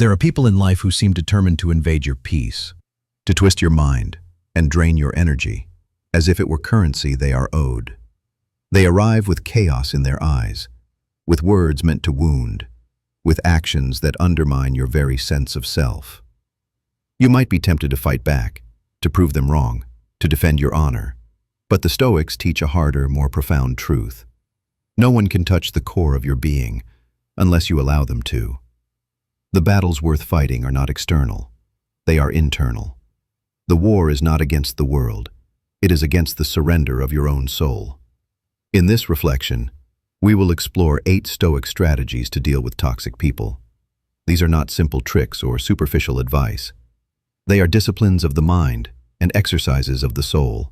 There are people in life who seem determined to invade your peace, to twist your mind and drain your energy, as if it were currency they are owed. They arrive with chaos in their eyes, with words meant to wound, with actions that undermine your very sense of self. You might be tempted to fight back, to prove them wrong, to defend your honor. But the Stoics teach a harder, more profound truth. No one can touch the core of your being unless you allow them to. The battles worth fighting are not external. They are internal. The war is not against the world. It is against the surrender of your own soul. In this reflection, we will explore 8 Stoic strategies to deal with toxic people. These are not simple tricks or superficial advice. They are disciplines of the mind and exercises of the soul.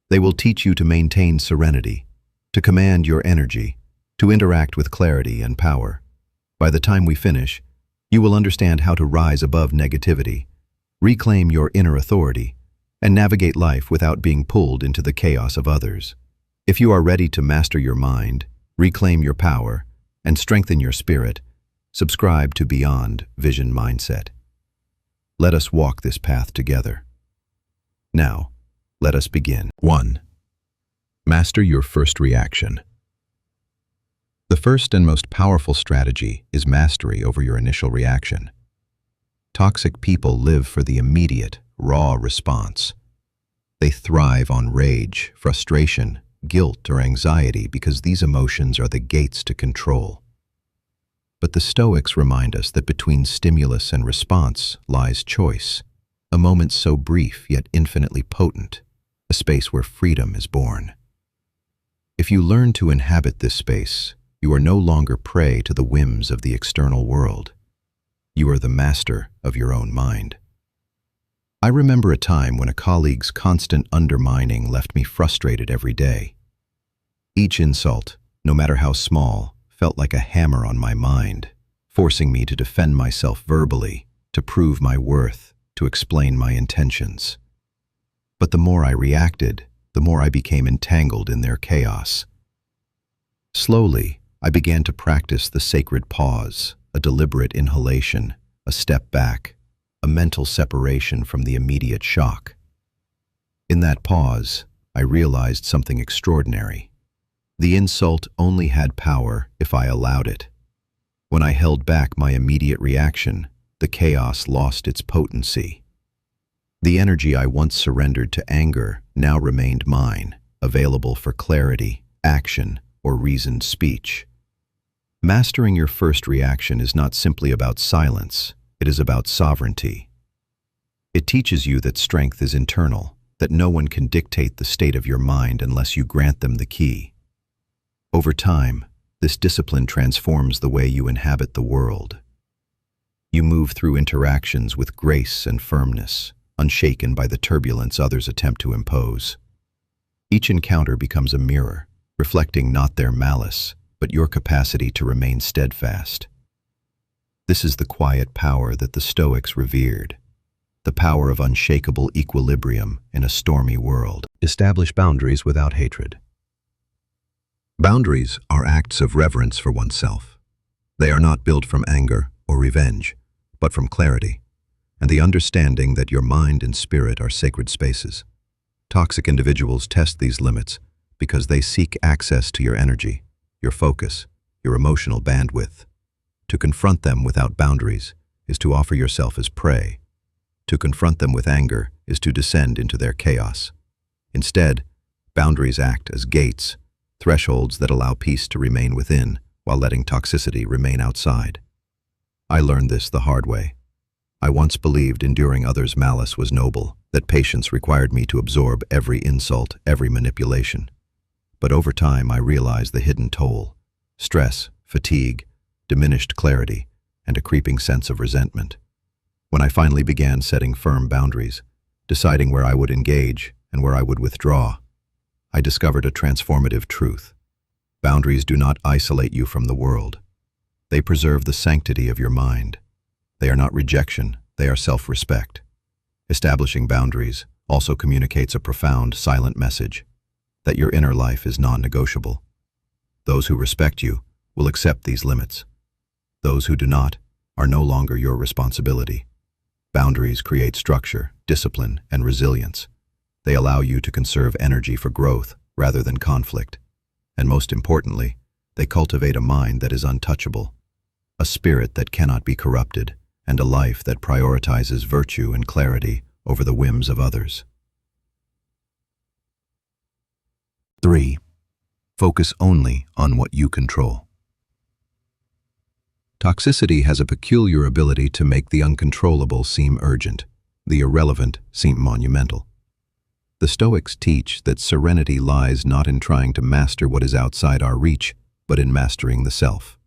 They will teach you to maintain serenity, to command your energy, to interact with clarity and power. By the time we finish, you will understand how to rise above negativity, reclaim your inner authority, and navigate life without being pulled into the chaos of others. If you are ready to master your mind, reclaim your power, and strengthen your spirit, subscribe to Beyond Vision Mindset. Let us walk this path together. Now, let us begin. 1. Master your first reaction. The first and most powerful strategy is mastery over your initial reaction. Toxic people live for the immediate, raw response. They thrive on rage, frustration, guilt, or anxiety because these emotions are the gates to control. But the Stoics remind us that between stimulus and response lies choice, a moment so brief yet infinitely potent, a space where freedom is born. If you learn to inhabit this space, you are no longer prey to the whims of the external world. You are the master of your own mind. I remember a time when a colleague's constant undermining left me frustrated every day. Each insult, no matter how small, felt like a hammer on my mind, forcing me to defend myself verbally, to prove my worth, to explain my intentions. But the more I reacted, the more I became entangled in their chaos. Slowly, I began to practice the sacred pause, a deliberate inhalation, a step back, a mental separation from the immediate shock. In that pause, I realized something extraordinary. The insult only had power if I allowed it. When I held back my immediate reaction, the chaos lost its potency. The energy I once surrendered to anger now remained mine, available for clarity, action, or reasoned speech. Mastering your first reaction is not simply about silence, it is about sovereignty. It teaches you that strength is internal, that no one can dictate the state of your mind unless you grant them the key. Over time, this discipline transforms the way you inhabit the world. You move through interactions with grace and firmness, unshaken by the turbulence others attempt to impose. Each encounter becomes a mirror, reflecting not their malice, but your capacity to remain steadfast. This is the quiet power that the Stoics revered, the power of unshakable equilibrium in a stormy world. Establish boundaries without hatred. Boundaries are acts of reverence for oneself. They are not built from anger or revenge, but from clarity, and the understanding that your mind and spirit are sacred spaces. Toxic individuals test these limits because they seek access to your energy, your focus, your emotional bandwidth. To confront them without boundaries is to offer yourself as prey. To confront them with anger is to descend into their chaos. Instead, boundaries act as gates, thresholds that allow peace to remain within while letting toxicity remain outside. I learned this the hard way. I once believed enduring others' malice was noble, that patience required me to absorb every insult, every manipulation. But over time I realized the hidden toll: stress, fatigue, diminished clarity, and a creeping sense of resentment. When I finally began setting firm boundaries, deciding where I would engage and where I would withdraw, I discovered a transformative truth. Boundaries do not isolate you from the world. They preserve the sanctity of your mind. They are not rejection, they are self-respect. Establishing boundaries also communicates a profound, silent message that your inner life is non-negotiable. Those who respect you will accept these limits. Those who do not are no longer your responsibility. Boundaries create structure, discipline, and resilience. They allow you to conserve energy for growth rather than conflict. And most importantly, they cultivate a mind that is untouchable, a spirit that cannot be corrupted, and a life that prioritizes virtue and clarity over the whims of others. 3. Focus only on what you control. Toxicity has a peculiar ability to make the uncontrollable seem urgent, the irrelevant seem monumental. The Stoics teach that serenity lies not in trying to master what is outside our reach, but in mastering the self.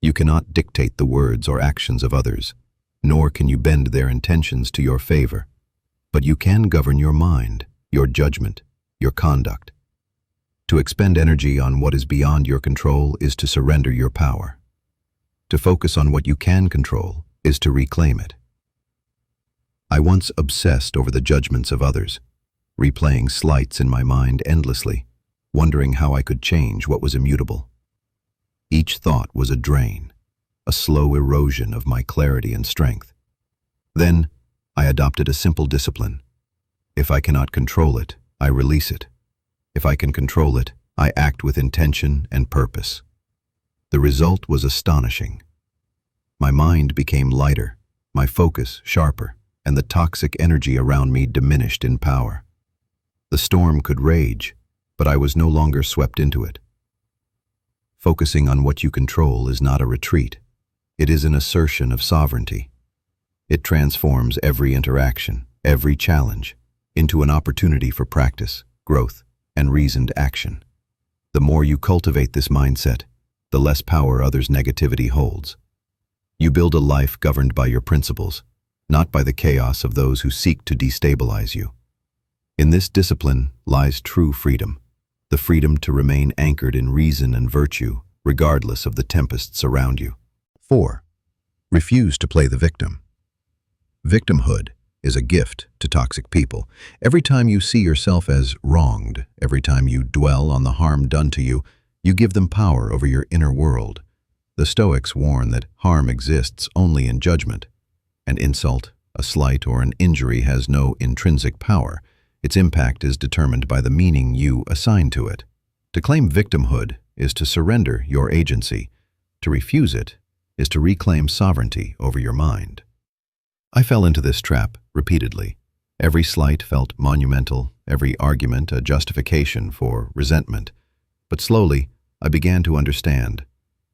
You cannot dictate the words or actions of others, nor can you bend their intentions to your favor, but you can govern your mind, your judgment, your conduct. To expend energy on what is beyond your control is to surrender your power. To focus on what you can control is to reclaim it. I once obsessed over the judgments of others, replaying slights in my mind endlessly, wondering how I could change what was immutable. Each thought was a drain, a slow erosion of my clarity and strength. Then, I adopted a simple discipline. If I cannot control it, I release it. If I can control it, I act with intention and purpose. The result was astonishing. My mind became lighter, my focus sharper, and the toxic energy around me diminished in power. The storm could rage, but I was no longer swept into it. Focusing on what you control is not a retreat. It is an assertion of sovereignty. It transforms every interaction, every challenge, into an opportunity for practice, growth, and reasoned action. The more you cultivate this mindset, the less power others' negativity holds. You build a life governed by your principles, not by the chaos of those who seek to destabilize you. In this discipline lies true freedom, the freedom to remain anchored in reason and virtue, regardless of the tempests around you. 4. Refuse to play the victim. Victimhood is a gift to toxic people. Every time you see yourself as wronged, every time you dwell on the harm done to you, you give them power over your inner world. The Stoics warn that harm exists only in judgment. An insult, a slight, or an injury has no intrinsic power. Its impact is determined by the meaning you assign to it. To claim victimhood is to surrender your agency. To refuse it is to reclaim sovereignty over your mind. I fell into this trap repeatedly. Every slight felt monumental, every argument a justification for resentment. But slowly, I began to understand.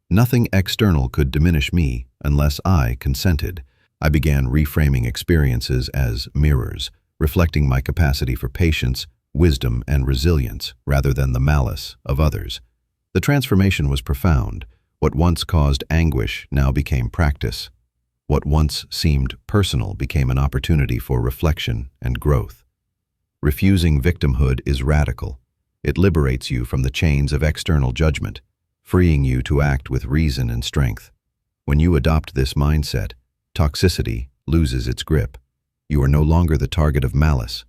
Nothing external could diminish me unless I consented. I began reframing experiences as mirrors, reflecting my capacity for patience, wisdom, and resilience rather than the malice of others. The transformation was profound. What once caused anguish now became practice. What once seemed personal became an opportunity for reflection and growth. Refusing victimhood is radical. It liberates you from the chains of external judgment, freeing you to act with reason and strength. When you adopt this mindset, toxicity loses its grip. You are no longer the target of malice.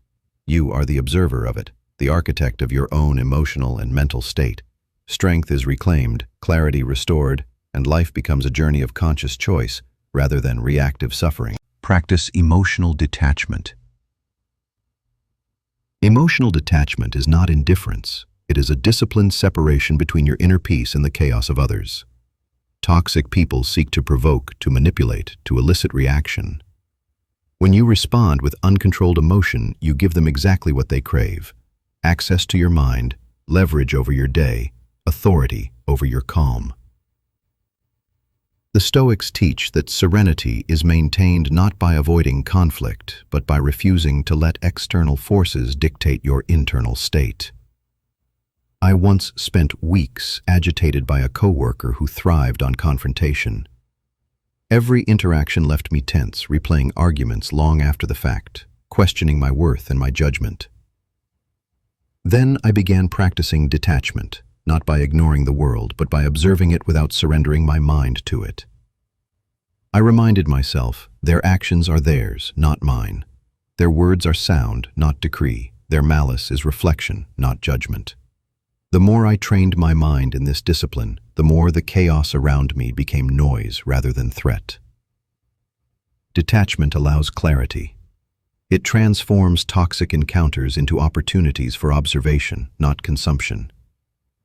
You are the observer of it, the architect of your own emotional and mental state. Strength is reclaimed, clarity restored, and life becomes a journey of conscious choice rather than reactive suffering. Practice emotional detachment. Emotional detachment is not indifference. It is a disciplined separation between your inner peace and the chaos of others. Toxic people seek to provoke, to manipulate, to elicit reaction. When you respond with uncontrolled emotion, you give them exactly what they crave: access to your mind, leverage over your day, authority over your calm. The Stoics teach that serenity is maintained not by avoiding conflict, but by refusing to let external forces dictate your internal state. I once spent weeks agitated by a coworker who thrived on confrontation. Every interaction left me tense, replaying arguments long after the fact, questioning my worth and my judgment. Then I began practicing detachment, not by ignoring the world, but by observing it without surrendering my mind to it. I reminded myself, their actions are theirs, not mine. Their words are sound, not decree. Their malice is reflection, not judgment. The more I trained my mind in this discipline, the more the chaos around me became noise rather than threat. Detachment allows clarity. It transforms toxic encounters into opportunities for observation, not consumption.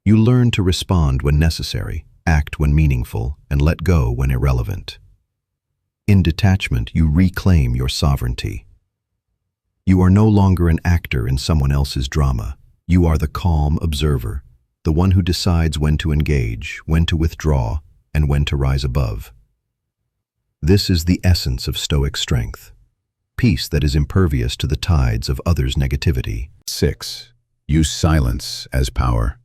You learn to respond when necessary, act when meaningful, and let go when irrelevant. In detachment, you reclaim your sovereignty. You are no longer an actor in someone else's drama. You are the calm observer, the one who decides when to engage, when to withdraw, and when to rise above. This is the essence of Stoic strength. Peace that is impervious to the tides of others' negativity. 6. Use silence as power.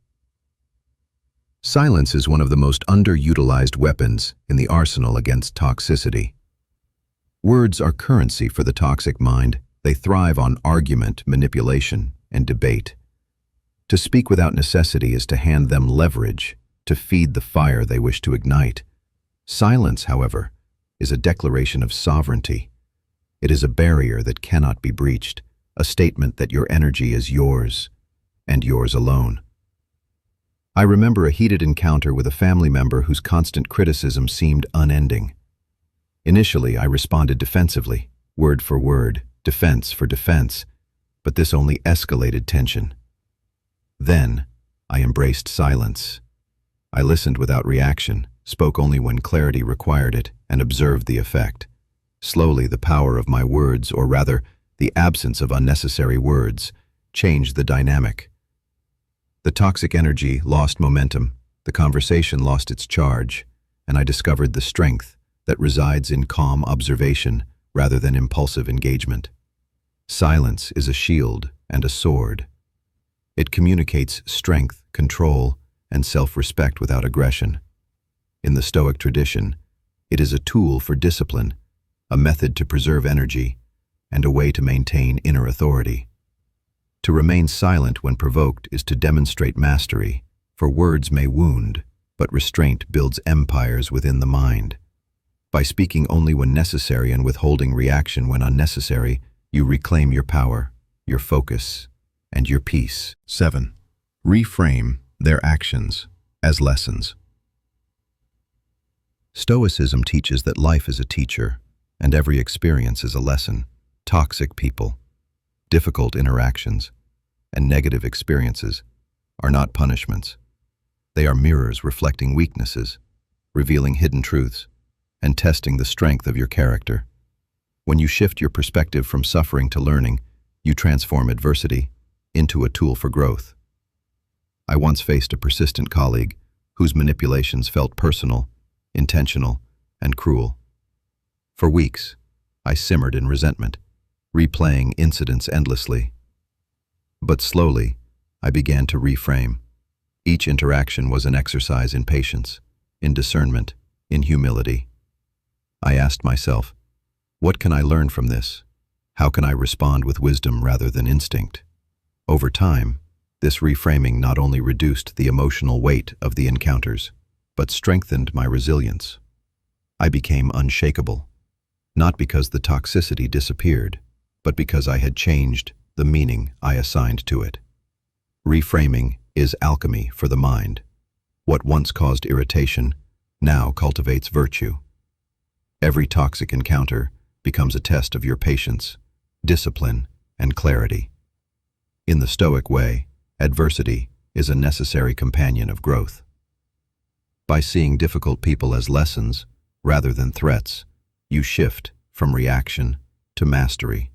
Silence is one of the most underutilized weapons in the arsenal against toxicity. Words are currency for the toxic mind. They thrive on argument, manipulation, and debate. To speak without necessity is to hand them leverage, to feed the fire they wish to ignite. Silence, however, is a declaration of sovereignty. It is a barrier that cannot be breached, a statement that your energy is yours, and yours alone. I remember a heated encounter with a family member whose constant criticism seemed unending. Initially, I responded defensively, word for word, defense for defense, but this only escalated tension. Then, I embraced silence. I listened without reaction, spoke only when clarity required it, and observed the effect. Slowly, the power of my words, or rather, the absence of unnecessary words, changed the dynamic. The toxic energy lost momentum, the conversation lost its charge, and I discovered the strength that resides in calm observation rather than impulsive engagement. Silence is a shield and a sword. It communicates strength, control, and self-respect without aggression. In the Stoic tradition, it is a tool for discipline, a method to preserve energy, and a way to maintain inner authority. To remain silent when provoked is to demonstrate mastery, for words may wound, but restraint builds empires within the mind. By speaking only when necessary and withholding reaction when unnecessary, you reclaim your power, your focus, and your peace. 7. Reframe their actions as lessons. Stoicism teaches that life is a teacher, and every experience is a lesson. Toxic people, difficult interactions, and negative experiences are not punishments. They are mirrors reflecting weaknesses, revealing hidden truths, and testing the strength of your character. When you shift your perspective from suffering to learning, you transform adversity into a tool for growth. I once faced a persistent colleague whose manipulations felt personal, intentional, and cruel. For weeks, I simmered in resentment, replaying incidents endlessly. But slowly, I began to reframe. Each interaction was an exercise in patience, in discernment, in humility. I asked myself, what can I learn from this? How can I respond with wisdom rather than instinct? Over time, this reframing not only reduced the emotional weight of the encounters, but strengthened my resilience. I became unshakable, not because the toxicity disappeared, but because I had changed the meaning I assigned to it. Reframing is alchemy for the mind. What once caused irritation now cultivates virtue. Every toxic encounter becomes a test of your patience, discipline, and clarity. In the Stoic way, adversity is a necessary companion of growth. By seeing difficult people as lessons rather than threats, you shift from reaction to mastery,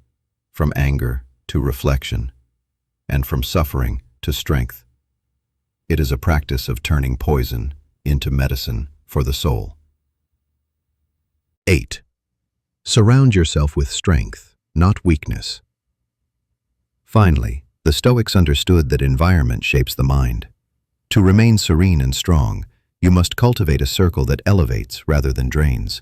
from anger to reflection, and from suffering to strength. It is a practice of turning poison into medicine for the soul. 8. Surround yourself with strength, not weakness. Finally, the Stoics understood that environment shapes the mind. To remain serene and strong, you must cultivate a circle that elevates rather than drains.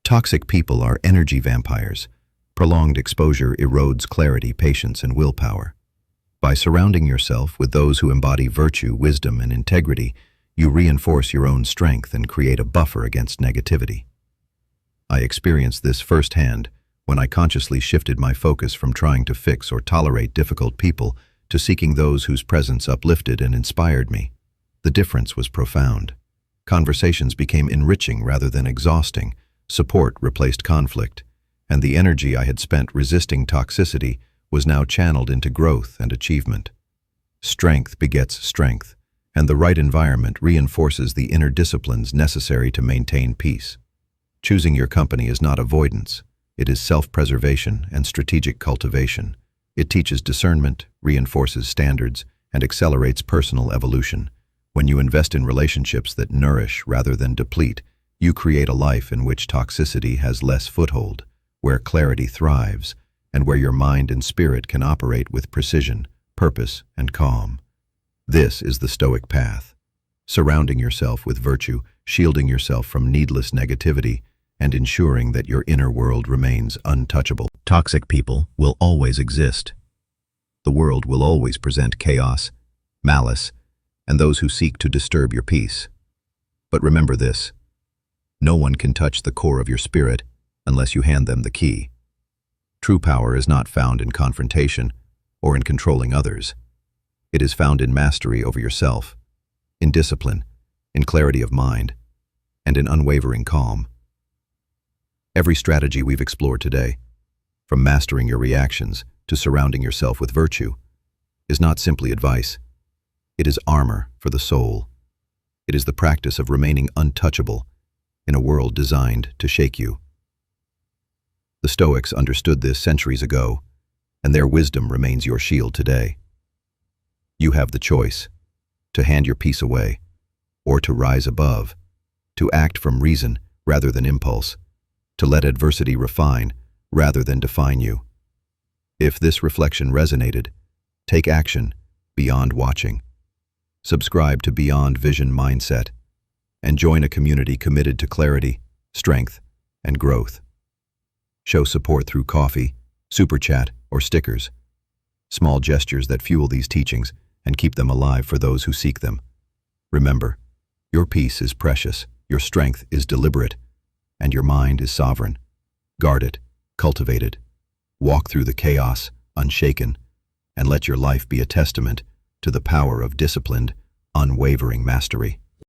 Toxic people are energy vampires. Prolonged exposure erodes clarity, patience, and willpower. By surrounding yourself with those who embody virtue, wisdom, and integrity, you reinforce your own strength and create a buffer against negativity. I experienced this firsthand when I consciously shifted my focus from trying to fix or tolerate difficult people to seeking those whose presence uplifted and inspired me. The difference was profound. Conversations became enriching rather than exhausting, support replaced conflict, and the energy I had spent resisting toxicity was now channeled into growth and achievement. Strength begets strength, and the right environment reinforces the inner disciplines necessary to maintain peace. Choosing your company is not avoidance. It is self-preservation and strategic cultivation. It teaches discernment, reinforces standards, and accelerates personal evolution. When you invest in relationships that nourish rather than deplete, you create a life in which toxicity has less foothold, where clarity thrives, and where your mind and spirit can operate with precision, purpose, and calm. This is the Stoic path. Surrounding yourself with virtue, shielding yourself from needless negativity, and ensuring that your inner world remains untouchable. Toxic people will always exist. The world will always present chaos, malice, and those who seek to disturb your peace. But remember this: no one can touch the core of your spirit unless you hand them the key. True power is not found in confrontation or in controlling others. It is found in mastery over yourself, in discipline, in clarity of mind, and in unwavering calm. Every strategy we've explored today, from mastering your reactions to surrounding yourself with virtue, is not simply advice. It is armor for the soul. It is the practice of remaining untouchable in a world designed to shake you. The Stoics understood this centuries ago, and their wisdom remains your shield today. You have the choice to hand your peace away, or to rise above, to act from reason rather than impulse, to let adversity refine rather than define you. If this reflection resonated, take action beyond watching. Subscribe to Beyond Vision Mindset and join a community committed to clarity, strength, and growth. Show support through coffee, super chat, or stickers. Small gestures that fuel these teachings and keep them alive for those who seek them. Remember, your peace is precious, your strength is deliberate, and your mind is sovereign. Guard it, cultivate it. Walk through the chaos, unshaken, and let your life be a testament to the power of disciplined, unwavering mastery.